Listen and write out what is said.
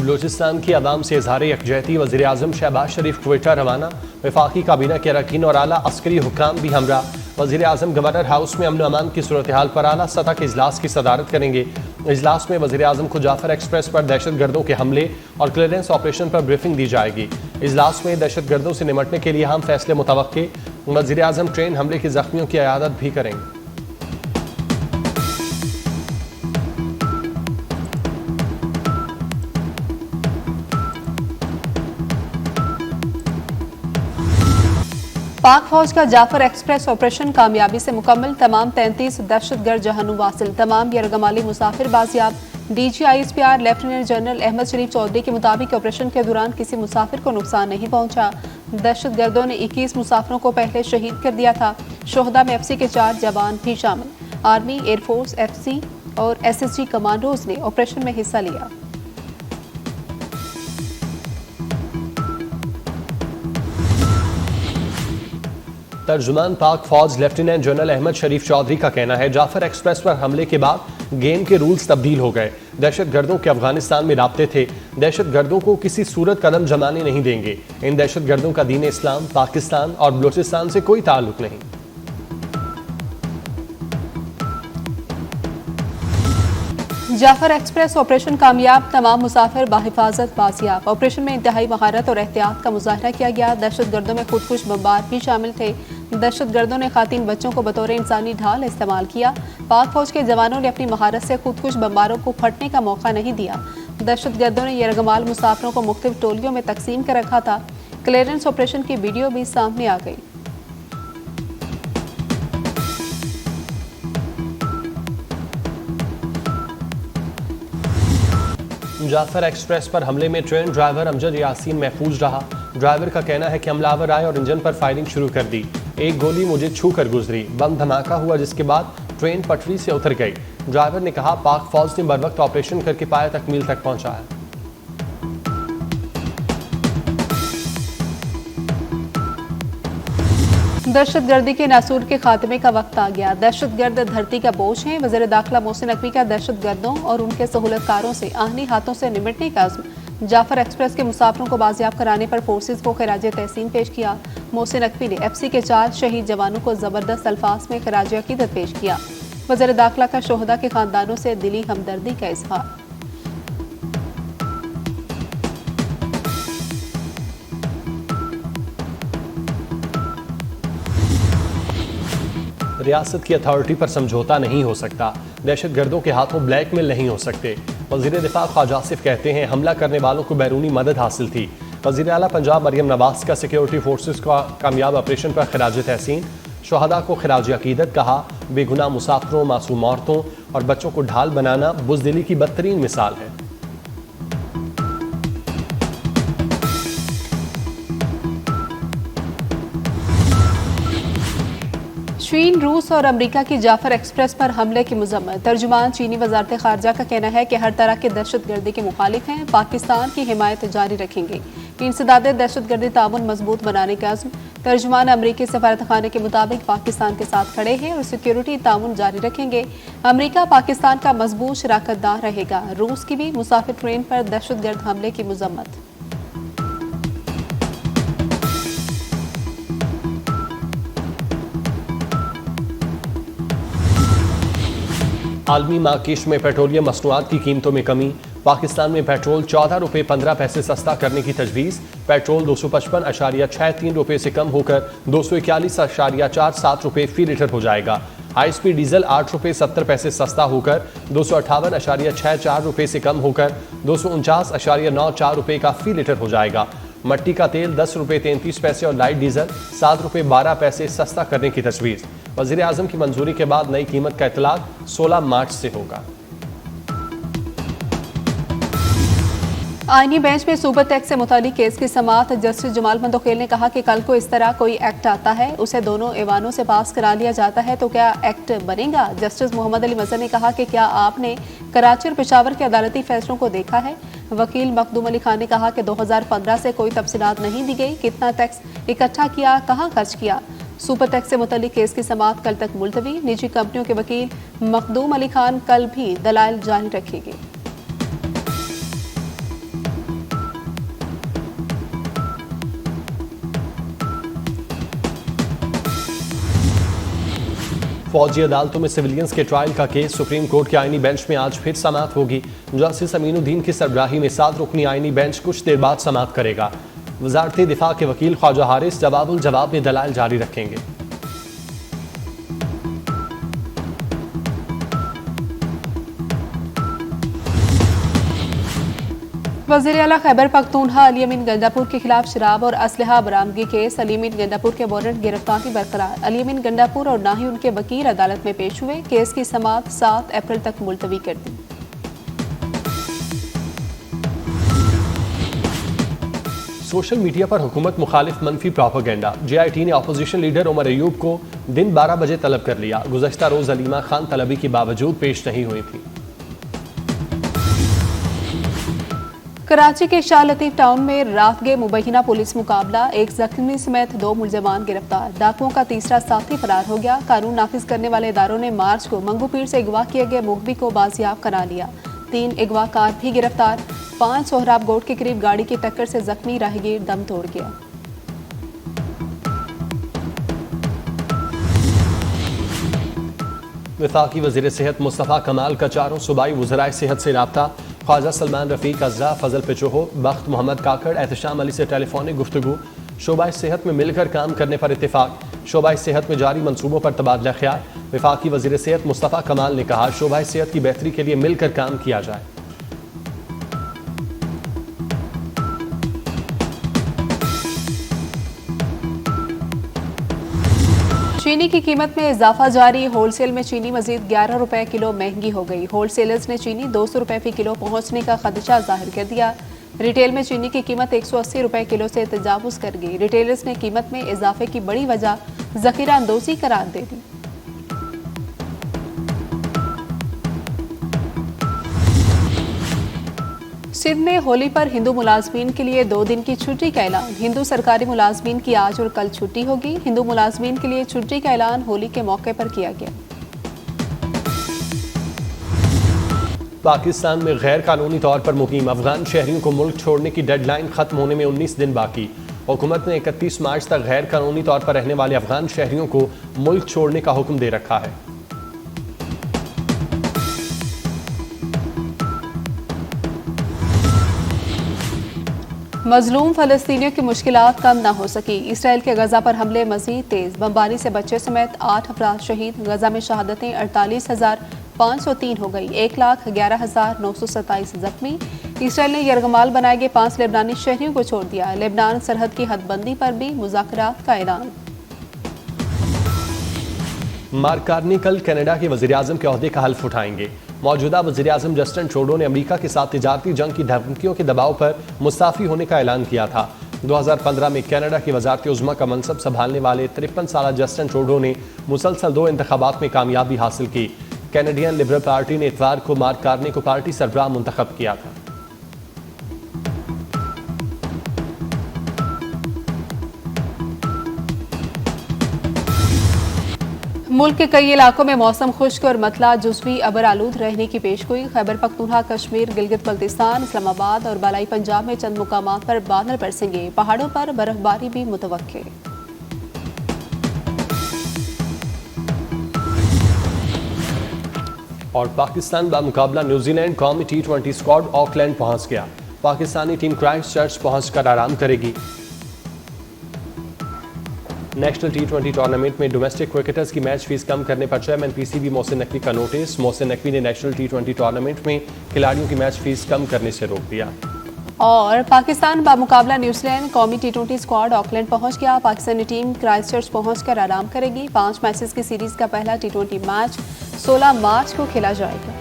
बलूचिस्तान की आवाम से इजहार यकजहती। वज़ीर आज़म शहबाज शरीफ क्वेटा रवाना। वफाकी काबीना के अरकान और आला अस्करी हुक्काम भी हमरा। वज़ीर आज़म गवर्नर हाउस में अमन अमान की सूरत हाल पर आला सतह के इजलास की सदारत करेंगे। इजलास में वज़ीर आज़म को जाफर एक्सप्रेस पर दहशत गर्दों के हमले और क्लियरेंस ऑपरेशन पर ब्रीफिंग दी जाएगी। इजलास में दहशत गर्दों से निमटने के लिए अहम फैसले मुतवक्के। वज़ीर आज़म ट्रेन हमले के जख्मियों की इयादत भी करेंगे। पाक फौज का जाफर एक्सप्रेस ऑपरेशन कामयाबी से मुकम्मल। तमाम 33 दहशतगर्द जहन्नुम वासिल। तमाम यरगमाली मुसाफिर बाजियाब। DGISPR लेफ्टिनेंट जनरल अहमद शरीफ चौधरी के मुताबिक ऑपरेशन के दौरान किसी मुसाफिर को नुकसान नहीं पहुंचा। दहशतगर्दों ने 21 मुसाफिरों को पहले शहीद कर दिया था। शोहदा में FC के 4 जवान भी शामिल। आर्मी, एयरफोर्स, FC और SSG कमांडोज ने ऑपरेशन में हिस्सा लिया। तर्जुमान पाक फौज लेफ्टिनेंट जनरल अहमद शरीफ चौधरी का कहना है जाफर एक्सप्रेस पर हमले के बाद गेम के रूल्स तब्दील हो गए। दहशत गर्दों के अफगानिस्तान में राब्ते थे। दहशत गर्दों को किसी सूरत कदम जमाने नहीं देंगे। इन दहशत गर्दों का दीन इस्लाम, पाकिस्तान और बलूचिस्तान से कोई ताल्लुक नहीं। जाफर एक्सप्रेस ऑपरेशन कामयाब। तमाम मुसाफिर बाहिफाजत बाजियाब। ऑपरेशन में इंतहाई महारत और एहतियात का मुजाहरा किया गया। दहशत गर्दों में खुदकुश बमबार भी शामिल थे। दहशत गर्दों ने खातीन बच्चों को बतौर इंसानी ढाल इस्तेमाल किया। पाक फौज के जवानों ने अपनी महारत से खुदकुश बमबारों को फटने का मौका नहीं दिया। दहशत गर्दों ने यरगमाल मुसाफिरों को मुख्तलिफ टोलियों में तकसीम कर रखा था। क्लियरेंस ऑपरेशन की वीडियो भी सामने आ गई। जाफर एक्सप्रेस पर हमले में ट्रेन ड्राइवर अमजद यासीन महफूज रहा। ड्राइवर का कहना है कि हमलावर आए और इंजन पर फायरिंग शुरू कर दी। एक गोली मुझे छू कर गुजरी। बम धमाका हुआ जिसके बाद ट्रेन पटरी से उतर गई। ड्राइवर ने कहा पाक फौज ने बर वक्त ऑपरेशन करके पाया तकमील तक पहुंचाया। दहशतगर्दी के नासूर के खात्मे का वक्त आ गया। दहशतगर्द धरती का बोझ हैं। वज़ीर दाखिला मोहसिन नकवी का दहशतगर्दों और उनके सहूलतकारों से आहनी हाथों से निपटने का अज़्म। जाफर एक्सप्रेस के मुसाफिरों को बाजियाब कराने पर फोर्सेज को खिराज तहसीन पेश किया। मोहसिन नकवी ने FC के 4 शहीद जवानों को ज़बरदस्त अल्फाज में खिराज अकीदत पेश किया। वज़ीर दाखिला का शोहदा के खानदानों से दिली हमदर्दी का इजहार। रियासत की अथॉरिटी पर समझौता नहीं हो सकता। दहशत गर्दों के हाथों ब्लैकमेल नहीं हो सकते। वज़ीर दिफा ख्वाजा आसिफ कहते हैं हमला करने वालों को बैरूनी मदद हासिल थी। वज़ीर आला पंजाब मरियम नवाज का सिक्योरिटी फोर्सेस का कामयाब ऑपरेशन पर खिराज तहसीन। शहदा को खिराज अकीदत कहा। बेगुनाह मुसाफिरों, मासूम औरतों और बच्चों को ढाल बनाना बुज़दिली की बदतरीन मिसाल है। चीन, रूस और अमेरिका की जाफर एक्सप्रेस पर हमले की मजम्मत। तर्जुमान चीनी वजारत खारजा का कहना है कि हर तरह के दहशतगर्दी के मुखालिफ हैं। पाकिस्तान की हिमायत जारी रखेंगे। इंसदाद दहशतगर्दी ताउन मजबूत बनाने का अज़्म। तर्जुमान अमरीकी सफारतखाने के मुताबिक पाकिस्तान के साथ खड़े हैं और सिक्योरिटी ताउन जारी रखेंगे। अमरीका पाकिस्तान का मजबूत शराकतदार रहेगा। रूस की भी मुसाफिर ट्रेन पर दहशतगर्द हमले की मजम्मत। आलमी मार्केट में पेट्रोलियम मसनूआत की कीमतों में कमी। पाकिस्तान में पेट्रोल 14 रुपये 15 पैसे सस्ता करने की तजवीज़। पेट्रोल 255.63 रुपये से कम होकर 241.47 रुपये फी लीटर हो जाएगा। हाई स्पीड डीजल 8 रुपये 70 पैसे सस्ता होकर 258.64 रुपये से कम होकर 249.94 रुपये का फी लीटर हो जाएगा। मट्टी का तेल 10 रुपये 33 पैसे और लाइट डीजल 7 रुपये 12 पैसे सस्ता करने की तजवीज़। वज़ीर आज़म की मंजूरी के बाद नई कीमत का इतलाक 16 मार्च से होगा। आईनी बेंच में सूबर टैक्स से मुतालिक केस की समाअत। जस्टिस जमाल मंदोखेल ने कहा कि कल को इस तरह कोई एक्ट आता है, उसे दोनों ऐवानों से पास करा लिया जाता है तो क्या एक्ट बनेगा। जस्टिस मोहम्मद अली मजहर ने कहा कि क्या आपने कराची और पेशावर के अदालती फैसलों को देखा है। वकील मखदूम अली खान ने कहा कि 2015 से कोई तफसीलात नहीं दी गई, कितना टैक्स इकट्ठा किया, कहाँ खर्च किया। सुपर टैक्स से मुतालिक केस की समाअत कल तक मुलतवी। निजी कंपनियों के वकील मखदूम अली खान कल भी दलाइल जारी रखेंगे। फौजी अदालतों में सिविलियंस के ट्रायल का केस सुप्रीम कोर्ट के आईनी बेंच में आज फिर समाअत होगी। जस्टिस अमीनुद्दीन की सरबराही में 7 रुकनी आईनी बेंच कुछ देर बाद समाअत करेगा। वजारत दिफा के वकील ख्वाजा हारिस जवाबुल जवाब में दलाइल जारी रखेंगे। वज़ीर आला खैबर पख्तूनख्वा अली अमीन गंडापुर के खिलाफ शराब और असलहा बरामदगी केस। अली अमीन गंडापुर के वारंट गिरफ्तारी बरकरार। अली अमीन गंडापुर और ना ही उनके वकील अदालत में पेश हुए। केस की समाअत 7 अप्रैल तक मुलतवी कर दी। सोशल मीडिया पर हुकूमत मुखालिफ मनफी प्रोपेगेंडा। JIT ने अपोजिशन लीडर उमर अयूब को दिन 12 बजे तलब कर लिया। गुज़श्ता रोज अलीमा खान तलबी के बावजूद पेश नहीं हुई थी। कराची के शाह लतीफ टाउन में रात गए मुबैना पुलिस मुकाबला। एक जख्मी समेत 2 मुलजमान गिरफ्तार। डाकुओं का तीसरा साथी फरार हो गया। कानून नाफिज करने वाले इदारों ने मार्च को मंगू पीर से अगवा किए गए मुखबी को बाजियाब करा लिया। 3 अगवाकार भी गिरफ्तार। 5 सोहराब गोट के करीब गाड़ी की टक्कर से जख्मी राहगीर दम तोड़ गया। वफाकी वज़ीर सेहत मुस्तफ़ा कमाल का चारों सूबाई वज़राए सेहत से राब्ता। ख्वाजा सलमान रफ़ीक, अज़रा, फजल पिचोहो, बख्त मोहम्मद काकड़, एहतशाम अली से टेलीफोनिक गुफ्तगू। शोबा सेहत में मिलकर काम करने पर इत्तेफाक। शोबा सेहत में जारी मंसूबों पर तबादला ख्याल। वफाकी वज़ीर सेहत मुस्तफ़ा कमाल ने कहा, शोबा सेहत की बेहतरी के लिए मिलकर काम किया जाए। चीनी की कीमत में इजाफा जारी। होलसेल में चीनी मजीद 11 रुपए किलो महंगी हो गई। होलसेलर्स ने चीनी 200 रुपए फी किलो पहुंचने का खदशा जाहिर कर दिया। रिटेल में चीनी की कीमत 180 रुपए किलो से तजावुज कर गई। रिटेलर्स ने कीमत में इजाफे की बड़ी वजह जखीरा अंदोजी करार दे दी। सिंध में होली पर हिंदू मुलाजमीन के लिए 2 दिन की छुट्टी का ऐलान। हिंदू सरकारी मुलाजमीन की आज और कल छुट्टी होगी। हिंदू मुलाजमीन के लिए छुट्टी का ऐलान होली के मौके पर किया गया। पाकिस्तान में गैर कानूनी तौर पर मुकीम अफगान शहरियों को मुल्क छोड़ने की डेडलाइन खत्म होने में 19 दिन बाकी। हुकूमत ने 31 मार्च तक गैर कानूनी तौर पर रहने वाले अफगान शहरियों को मुल्क छोड़ने का हुक्म दे रखा है। मजलूम फलस्तीनियों की मुश्किलात कम न हो सकी। इसराइल के गजा पर हमले मजीद तेज। बमबारी से बच्चे समेत 8 अफराद शहीद। गजा में शहादतें 48,503 हो गई। 1,11,927 जख्मी। इसराइल ने यरगमाल बनाए गए 5 लेबनानी शहरियों को छोड़ दिया। लेबनान सरहद की हदबंदी पर भी मुज़ाकरात का ऐलान। मार्क कार्नी कल कनाडा के वज़ीर आज़म के ओहदे का हल्फ उठाएंगे। मौजूदा वज़ीर आज़म जस्टिन ट्रूडो ने अमेरिका के साथ तिजारती जंग की धमकियों के दबाव पर मुस्ताफ़ी होने का ऐलान किया था। 2015 में कनाडा की वज़ारत उज़्मा का मनसब संभालने वाले 53 साला जस्टिन ट्रूडो ने मुसलसल 2 इंतखाबात में कामयाबी हासिल की। कैनेडियन लिबरल पार्टी ने इतवार को मार्क कार्नी को पार्टी सरबराह मुंतखब किया था। मुल्क के कई इलाकों में मौसम खुश्क और मतला जुज़वी अबर आलूद रहने की पेशगोई। खैबर पख्तूनख्वा, कश्मीर, गिलगित बल्तिस्तान, इस्लामाबाद और बालाई पंजाब में चंद मुकामात पर बादल बरसेंगे। पहाड़ों पर बर्फबारी भी मुतवक्के। और पाकिस्तान बामुकाबला न्यूजीलैंड कौमी T20 स्क्वाड ऑकलैंड पहुंच गया। पाकिस्तानी टीम क्राइस्टचर्च पहुंचकर आराम करेगी। नेशनल T20 टूर्नामेंट में डोमेस्टिक क्रिकेटर्स की मैच फीस कम करने पर चेयरमैन PCB मोहसिन नकवी का नोटिस। मोहसिन नकवी ने नेशनल T20 टूर्नामेंट में खिलाड़ियों की मैच फीस कम करने से रोक दिया। और पाकिस्तान बामुकाबला न्यूजीलैंड कौमी T20 स्क्वाड ऑकलैंड पहुंच गया। पाकिस्तानी टीम क्राइस्टचर्च पहुंचकर आराम करेगी। 5 मैचेस की सीरीज का पहला T20 मैच 16 मार्च को खेला जाएगा।